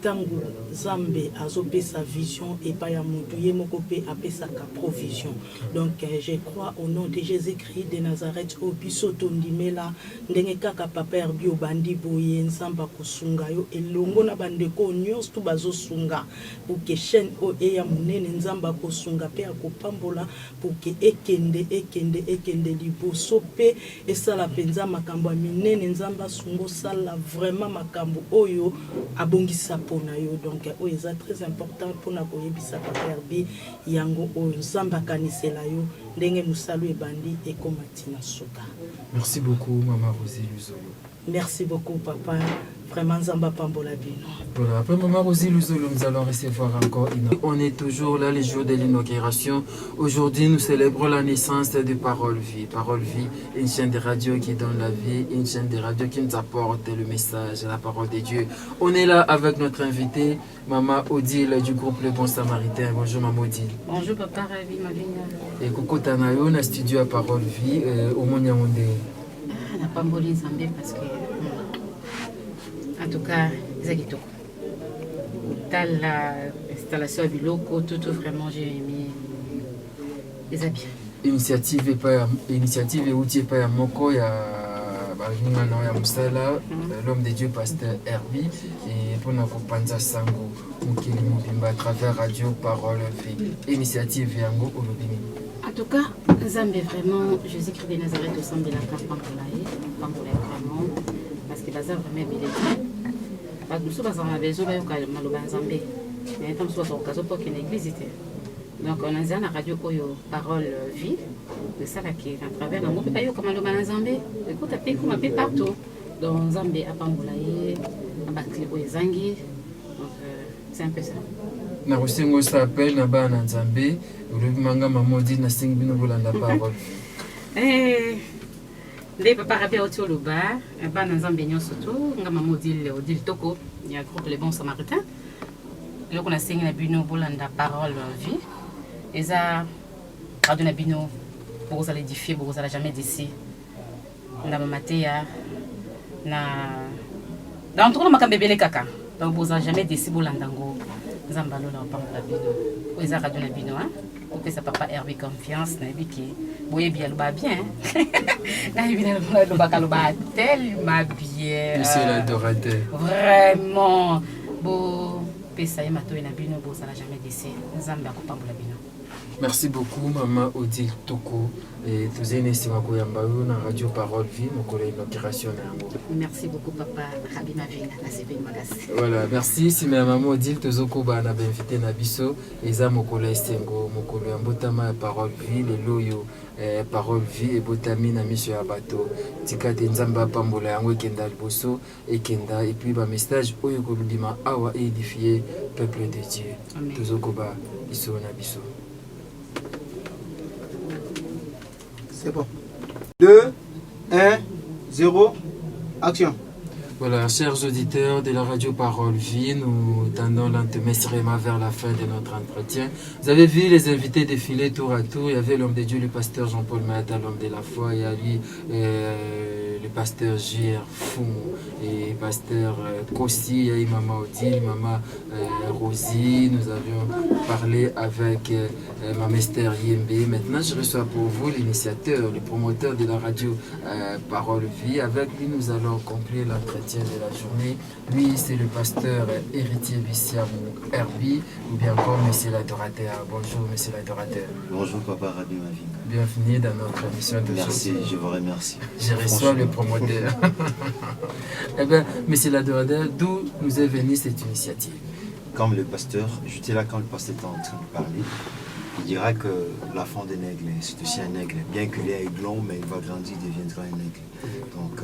ntango nzambe azopesa vision epai ya motu ye moko mpe apesaka provision donc je crois au nom de Jésus-Christ de Nazareth oyo biso tondimela ndenge kaka papa Herbie obandi boye nzambe akosunga yo elongo na bandeko nyonso tu bazosunga pour que chaîne oyo eya monene nzambe akosunga mpe akopambola pour que ekende liboso mpe esala mpenza makambo ya minene nzambe asunga osala vraiment makambo oyo abongisa pona yo donc oyo eza très important pona koyebisa papa Herbie yango oyo nzambe akanisela yo ndenge mosalo ebandi ekomati na suka. Merci beaucoup Maman Rosie Luzolo. Merci beaucoup papa, vraiment nzamba pambola bino. Voilà, après Maman Rosie Luzolo, nous allons recevoir encore une. On est toujours là les jours de l'inauguration. Aujourd'hui, nous célébrons la naissance de Parole Vie. Parole Vie, une chaîne de radio qui donne la vie, une chaîne de radio qui nous apporte le message, la parole de Dieu. On est là avec notre invité, Maman Odile du groupe Le Bon Samaritain. Bonjour Maman Odile. Bonjour papa, ravi ma vie. Et Coco Tanayo, na studio à Parole Vie, au Moniamonde. Na pamboli nzambe parce que en tout cas ezaki toko tala installation ya biloko tout vraiment j'ai aimé eza bien initiative euti epai ya moko ya balingana ya mosala l'homme de Dieu pasteur Herbie mpona kopanza sango mokili mobimba à travers radio Parole Vie initiative yango olobi nini. en tout cas nzambe vraiment Jésus-Christ de Nazareth osambelaka pambola vraiment parce que baza vraiment ebele te bato mosusu bazala na besoin bayoka maloba ya nzambe mais ntan mosusu bazokoka azopokende na église te donc on a na radio oyo Parole Vie esalaki à travers yango mpe bayoka maloba na nzambe ekota mpe ekoma mpe partout donc nzambe apambola ye na bakle oyo ezangi donc c'est un peu ça na kosengo sa appel na bana na nzambe olobi manga Maman Odile nasengi bino bolanda Parole nde papa rabi auti oloba bana nzambe nyonso to nga Maman Odile toko ya groupe Le Bon Samaritain eloko nasengi na bino bolanda Parole Vie eza radio na bino bokozala édifié bokozala jamais déçu na mamateya na ntokona makambo ebele kaka donc bokozala jamais déçu bolanda ngo nzambe alola opambola bino oyo eza radio na bino opesa papa Herbie confiance nayebi ke boyebi aloba bien nayebi nalobaka aloba tellement bien monsieur l'adorateur vraiment bopesa ye matoyi na bino bozala jamais déçu nzambe akopambola bino. Merci beaucoup Maman Odile Toko et tozene esima koyamba yo na radio Parole Vie mokolo ya inauguration na yango. Merci beaucoup papa Rabi Mavinga na sepe makasi. Voilà, merci si Maman Odile tozokoba na invité na biso eza mokolo esengo mokolo ya mbotama ya Parole Vie lelo yo Parole Vie ebotami na miso ya bato tika te nzambe apambola yango ekenda liboso ekenda et puis ba message oyo kolubima awa édifier peuple de Dieu. Tozokoba biso na biso. C'est bon. 2, 1, 0, action. Voilà, chers auditeurs de la radio Parole Vie, nous tendons lentement vers la fin de notre entretien. Vous avez vu les invités défiler tour à tour. Il y avait l'homme de Dieu, le pasteur Jean-Paul Maata, l'homme de la foi. Il y a lui, le pasteur J.R. Fou et pasteur Kossi, il y a eu Maman Odile, Maman Rosie. Nous avions parlé avec Maman Esther Yembe. Maintenant, je reçois pour vous l'initiateur, le promoteur de la radio Parole Vie. Avec lui, nous allons conclure l'entretien de la journée. Lui, c'est le pasteur héritier Bissiam Herbie, ou bien encore Monsieur l'adorateur. Bonjour Monsieur l'adorateur. Bonjour Papa Rabi Mavinga. Bienvenue dans notre émission de Merci, je vous remercie. Je reçois le promoteur. Eh bien, Monsieur l'adorateur, d'où nous est venue cette initiative? Comme le pasteur, j'étais là quand le pasteur était en train de parler. Il dira que l'enfant d'un aigle, c'est aussi un aigle. Bien qu'il est aiglon, mais il va grandir, il deviendra un aigle. Donc,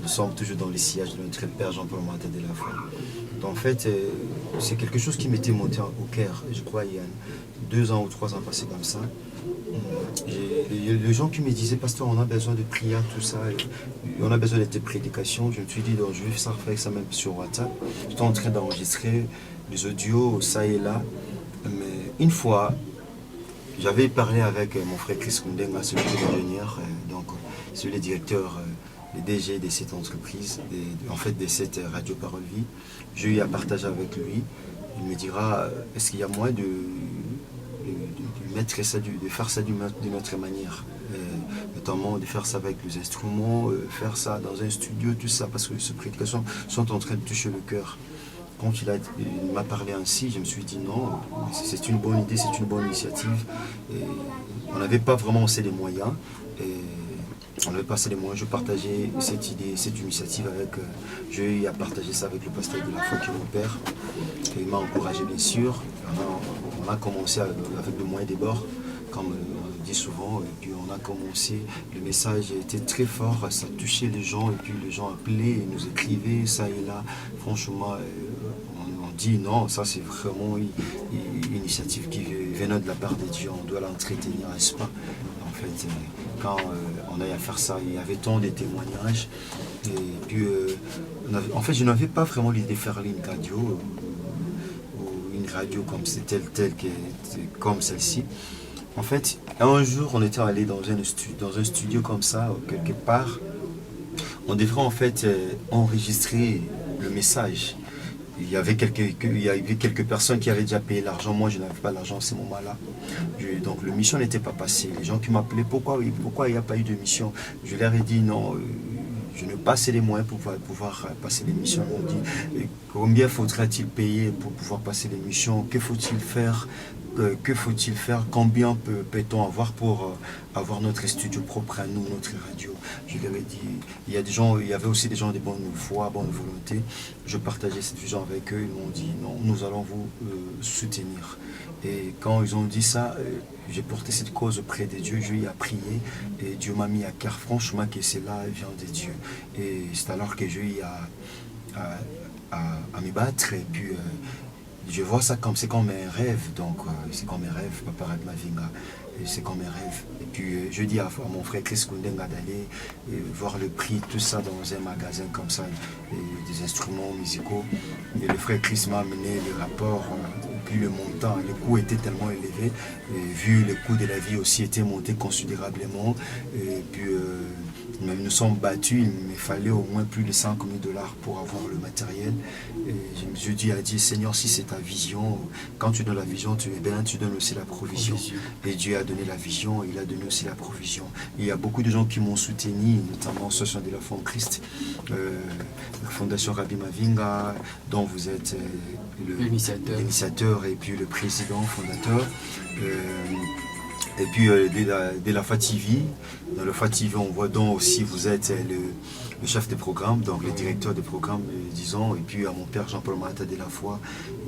nous sommes toujours dans le sillage de notre père Jean-Paul Maata de la foi. Donc, en fait, c'est quelque chose qui m'était monté au cœur. Je crois il y a 2 ans ou 3 ans passés comme ça. Les gens qui me disaient, pasteur, on a besoin de prière, tout ça, on a besoin de tes prédications. Je me suis dit, donc, je vais faire ça même sur WhatsApp. J'étais en train d'enregistrer des audios, ça et là. Mais une fois, j'avais parlé avec mon frère Chris Kundenga, celui de l'ingénieur, donc celui le directeur, le DG de cette entreprise, de cette Radio Parole Vie. J'ai eu à partager avec lui. Il me dira, est-ce qu'il y a moyen de faire ça d'une autre manière, notamment de faire ça avec les instruments, faire ça dans un studio, tout ça, parce que ces prédications sont en train de toucher le cœur. Quand il m'a parlé ainsi, je me suis dit non, c'est une bonne idée, c'est une bonne initiative. Et on n'avait pas vraiment assez les moyens. On n'avait pas assez les moyens. Je partageais cette idée, cette initiative avec. J'ai eu à partager ça avec le pasteur de la foi qui est mon père. Et il m'a encouragé bien sûr. On a commencé avec le moyen des bords, comme on dit souvent. Et puis on a commencé. Le message était très fort, ça touchait les gens. Et puis les gens appelaient, nous écrivaient ça et là. Franchement, on dit non, ça c'est vraiment une initiative qui venait de la part de Dieu. On doit l'entretenir, n'est-ce pas? En fait, quand on a eu à faire ça, il y avait tant de témoignages. Et puis, en fait, je n'avais pas vraiment l'idée de faire une radio, ou une radio comme comme celle-ci. En fait, un jour, on était allé dans un studio comme ça, quelque part. On devrait en fait enregistrer le message. Il y avait quelques personnes qui avaient déjà payé l'argent. Moi, je n'avais pas l'argent à ce moment-là. Donc, le mission n'était pas passé. Les gens qui m'appelaient, pourquoi il n'y a pas eu de mission? Je leur ai dit non, je n'ai pas assez les moyens pour pouvoir passer l'émission. Ils m'ont dit, combien faudra-t-il payer pour pouvoir passer l'émission? Que faut-il faire? Combien peut-on avoir pour avoir notre studio propre à nous, notre radio? Je leur ai dit, il y avait aussi des gens de bonne foi, bonne volonté. Je partageais cette vision avec eux, ils m'ont dit non, nous allons vous soutenir. Et quand ils ont dit ça, j'ai porté cette cause auprès de Dieu, je lui ai prié et Dieu m'a mis à cœur franchement que cela vient de Dieu. Et c'est alors que j'ai eu à me battre et puis je vois ça c'est comme un rêve, donc c'est comme un rêve, Papa Rad Mavinga, c'est comme un rêve. Et puis je dis à mon frère Chris Kundenga d'aller voir le prix, tout ça dans un magasin comme ça, des instruments musicaux. Et le frère Chris m'a amené le rapport, puis le montant, le coût était tellement élevé, et vu le coût de la vie aussi était monté considérablement, et puis nous nous sommes battus, il me fallait au moins plus de 5 000 $ pour avoir le matériel. Et je dis à Dieu, Seigneur, si c'est ta vision, quand tu donnes la vision, tu donnes aussi la provision. Et Dieu a donné la vision, il a donné aussi la provision. Et il y a beaucoup de gens qui m'ont soutenu, notamment Association de la foi en Christ, la Fondation Rabbi Mavinga, dont vous êtes l'initiateur et puis le président, fondateur. Et puis de la foi TV, dans le foi TV, on voit donc aussi vous êtes le chef de programme, donc le directeur de programme, disons, et puis à mon père Jean-Paul Marata de la foi.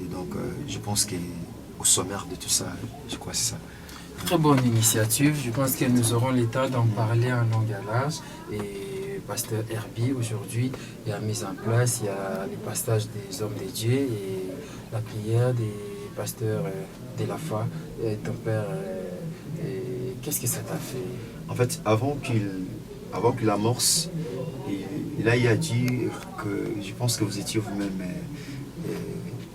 Et donc je pense qu'au sommaire de tout ça, je crois que c'est ça. Très bonne initiative, je pense que nous aurons le temps d'en parler en long et large. Et pasteur Herbie, aujourd'hui, il y a mis en place, il y a le passage des hommes de Dieu et la prière des pasteurs de la foi. Ton père, qu'est-ce que ça t'a fait? En fait, avant qu'il amorce, il a dit que, je pense que vous étiez vous-même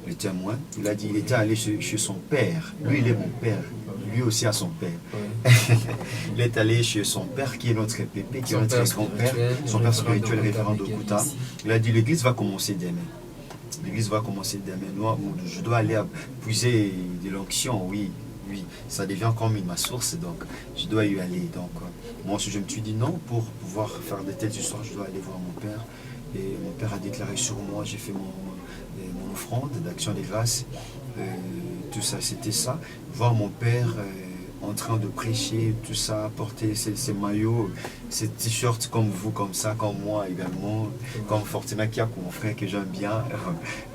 le témoin, il a dit qu'il était allé chez son père. Lui, il est mon père. Lui aussi a son père. Il est allé chez son père qui est notre pépé, qui est notre grand-père, son père spirituel référent d'Okuta. Il a dit l'église va commencer demain. L'église va commencer demain. Je dois aller puiser de l'onction, oui, ça devient comme ma source, donc je dois y aller. Donc moi je me suis dit non, pour pouvoir faire de telles histoires, je dois aller voir mon père. Et mon père a déclaré sur moi, j'ai fait mon offrande d'action des grâces. Tout ça, c'était ça. Voir mon père en train de prêcher, tout ça, porter ses maillots, ces t-shirts comme vous, comme ça, comme moi également, comme Fortuna Kiak, mon frère que j'aime bien,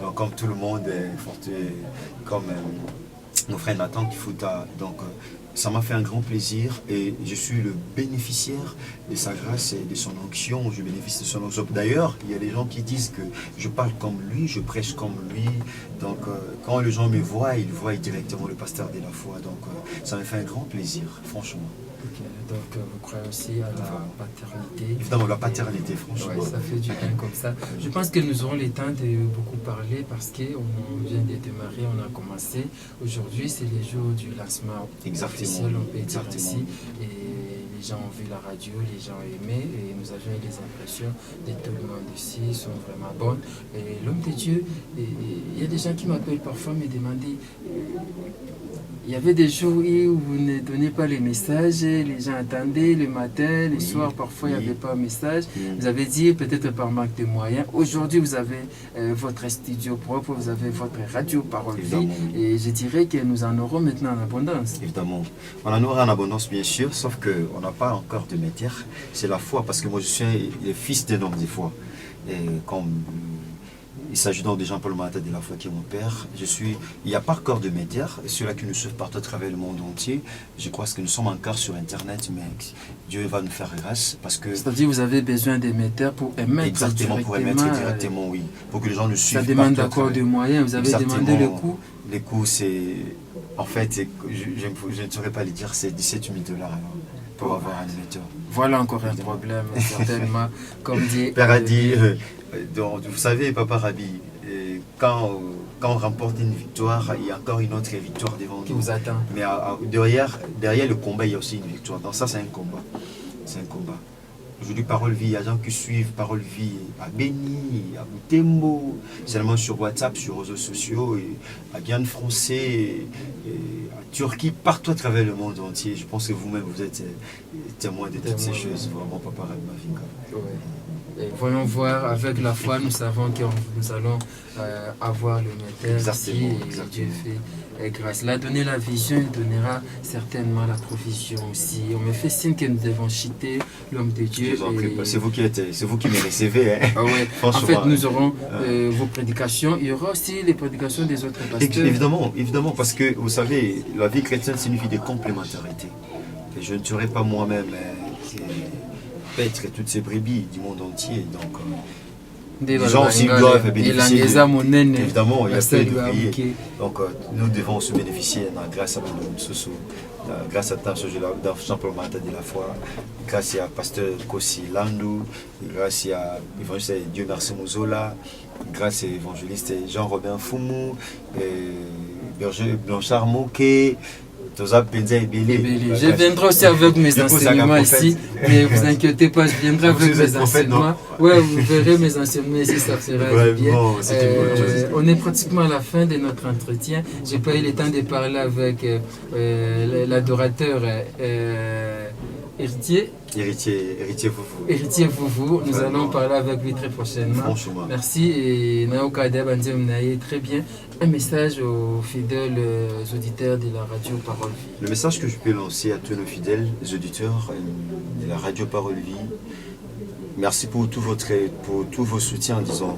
donc, comme tout le monde, comme nos frères Nathan Kifuta. Donc, ça m'a fait un grand plaisir et je suis le bénéficiaire de sa grâce et de son onction. Je bénéficie de son onction. D'ailleurs, il y a des gens qui disent que je parle comme lui, je prêche comme lui. Donc, quand les gens me voient, ils voient directement le pasteur de la foi. Donc, ça me fait un grand plaisir, franchement. Okay. Donc, vous croyez aussi à la paternité. Évidemment, la paternité, franchement. Ouais, ça fait du bien comme ça. Je pense que nous aurons le temps de beaucoup parler parce qu'on vient de démarrer, on a commencé. Aujourd'hui, c'est les jours du lancement officiel, on peut dire ainsi. Et les gens ont vu la radio, les gens ont aimé et nous avions eu les impressions de tout le monde ici, sont vraiment bonnes. Et l'homme de Dieu, il y a des gens qui m'appellent parfois me demander. Il y avait des jours où vous ne donnez pas les messages, les gens attendaient le matin, le soir, parfois il n'y avait pas un message. Vous avez dit peut-être par manque de moyens. Aujourd'hui, vous avez votre studio propre, vous avez votre radio Parole Vie. Et je dirais que nous en aurons maintenant en abondance. Évidemment. On en aura en abondance, bien sûr, sauf qu'on n'a pas encore de métier. C'est la foi, parce que moi je suis le fils d'un homme de foi. Et comme il s'agit donc de Jean-Paul Maata de la foi qui est mon père. Il n'y a pas encore de médias, ceux-là qui nous suivent partout à travers le monde entier. Je crois que nous sommes encore sur Internet, mais Dieu va nous faire grâce parce que... C'est-à-dire que vous avez besoin des médias pour émettre exactement, pour émettre directement, oui. Pour que les gens nous suivent. Ça demande d'accord de moyens, vous avez demandé le coût. Les coûts, c'est... En fait, je ne saurais pas le dire, c'est 17 000 $. Alors, pour avoir un émetteur. Voilà encore un problème, certainement. Comme dit... Père a dit... Donc, vous savez, Papa Rabi, quand on remporte une victoire, il y a encore une autre victoire devant nous. Qui vous attend. Mais derrière le combat, il y a aussi une victoire. Donc ça, c'est un combat. C'est un combat. Aujourd'hui, Parole Vie, il y a des gens qui suivent Parole Vie à Béni, à Boutembo, seulement sur WhatsApp, sur les réseaux sociaux, et à Guyane français, à Turquie, partout à travers le monde entier. Je pense que vous-même, vous êtes témoin de toutes ces choses. Vraiment, Papa Rabi Mavinga. Ouais. Et voyons voir, avec la foi, nous savons que nous allons avoir le métier ici et Dieu fait grâce. Il a donné la vision, il donnera certainement la provision aussi. On me fait signe que nous devons chiter l'homme de Dieu. C'est vous qui me recevez. Hein. Ah ouais. En fait, nous aurons vos prédications. Il y aura aussi les prédications des autres pasteurs. Évidemment, parce que vous savez, la vie chrétienne signifie des complémentarités. Et je ne serai pas moi-même paître toutes ces brebis du monde entier. Donc, les gens aussi doivent bénéficier. Évidemment, il y a peu de prier. Donc, nous devons se bénéficier grâce à nous, grâce à Jean-Paul Maata de la foi, grâce à Pasteur Kossi Landou, grâce à l'évangéliste Dieu Merci Mouzola, grâce à l'évangéliste Jean-Robin Foumou, Blanchard Moquet. Je viendrai aussi avec mes enseignements ici, mais ne vous inquiétez pas, je viendrai avec mes enseignements. Ouais, vous verrez mes enseignements ici, ça sera bien. On est pratiquement à la fin de notre entretien. J'ai pas eu le temps de parler avec l'adorateur Héritier Vouvou. Nous allons parler avec lui très prochainement. Merci et Naoka Debandium Naye, très bien. Un message aux fidèles auditeurs de la radio Parole Vie. Le message que je peux lancer à tous nos fidèles auditeurs de la radio Parole Vie, merci pour tous vos soutiens, disons,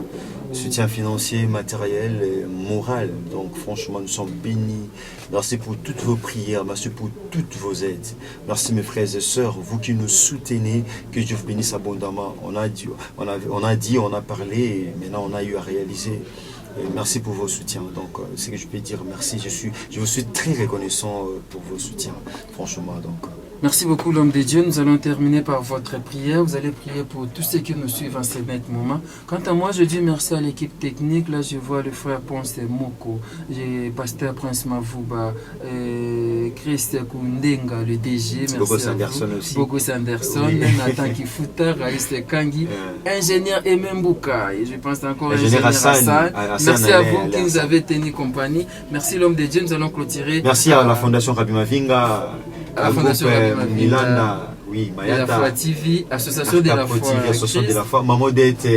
soutien financier, matériel et moral. Donc franchement, nous sommes bénis. Merci pour toutes vos prières, merci pour toutes vos aides. Merci mes frères et sœurs, vous qui nous soutenez, que Dieu vous bénisse abondamment. On a parlé, et maintenant on a eu à réaliser. Merci pour vos soutiens. Donc, c'est que je peux dire merci. Je vous suis très reconnaissant pour vos soutiens, franchement. Donc, merci beaucoup, l'homme de Dieu. Nous allons terminer par votre prière. Vous allez prier pour tous ceux qui nous suivent en ce moment. Quant à moi, je dis merci à l'équipe technique. Là, je vois le frère Ponce Moko, j'ai Pasteur Prince Mavouba, Christ Kundenga, le DG. Merci Bogo Sanderson aussi. Bogo Sanderson, Nathan Kifuta, Raïs Kangi, ingénieur Emembouka. Et je pense encore ingénieur Hassan. Merci à vous qui nous avez tenu compagnie. Merci, l'homme de Dieu. Nous allons clôturer. Merci à la Fondation Rabi Mavinga. À la Fondation Milana, oui, Mayata, la Foi TV, Association de la Foi, Association de la Foi, Maman Dette,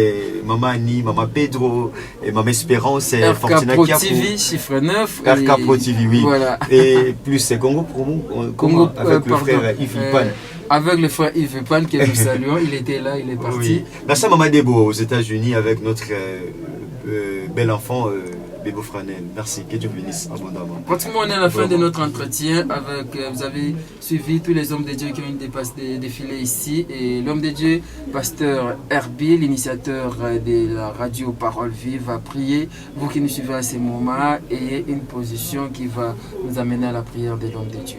Maman Annie, Maman Pedro, et Maman Espérance, Fortuna Pro TV, chiffre 9. RK Pro TV, oui. Voilà. Et plus c'est Congo Promo, avec le frère Yves Pan. Avec le frère Yves Pan que nous saluons, il était là, il est parti. Merci à Maman Debo aux États-Unis avec notre bel enfant. Bébo Franel. Merci, que Dieu bénisse abondamment. Pratiquement, on est à la fin de notre entretien. Vous avez suivi tous les hommes de Dieu qui ont défilé ici. Et l'homme de Dieu, pasteur Herbie, l'initiateur de la radio Parole Vive, va prier. Vous qui nous suivez à ce moment, ayez une position qui va nous amener à la prière de l'homme de Dieu.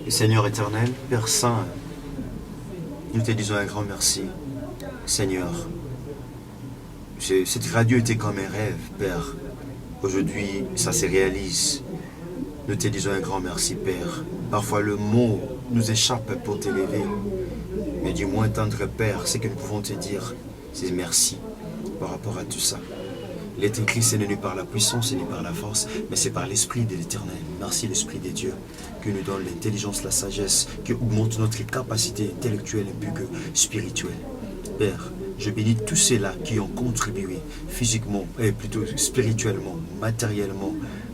Et Seigneur éternel, Père Saint, nous te disons un grand merci. Seigneur, cette radio était comme un rêve, Père. Aujourd'hui, ça se réalise. Nous te disons un grand merci, Père. Parfois, le mot nous échappe pour t'élever. Mais du moins, tendre Père, ce que nous pouvons te dire, c'est merci par rapport à tout ça. L'être écrit, ce n'est ni par la puissance, ni par la force, mais c'est par l'Esprit de l'Éternel. Merci l'Esprit de Dieu, qui nous donne l'intelligence, la sagesse, qui augmente notre capacité intellectuelle et plus que spirituelle. Père, je bénis tous ceux-là qui ont contribué physiquement, et plutôt spirituellement, matériellement,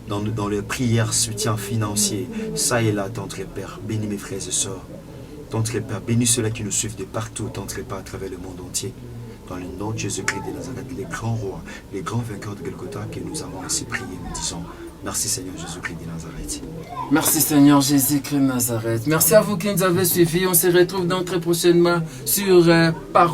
dans les prières, soutien financier, ça et là, Tendre Père. Bénis mes frères et sœurs. Tendre Père, bénis ceux-là qui nous suivent de partout, Tendre Père, à travers le monde entier. Dans le nom de Jésus-Christ de Nazareth, les grands rois, les grands vainqueurs de Golgotha, que nous avons ainsi prié, nous disons merci Seigneur Jésus-Christ de Nazareth. Merci Seigneur Jésus-Christ de Nazareth. Merci à vous qui nous avez suivis. On se retrouve donc très prochainement sur Parole.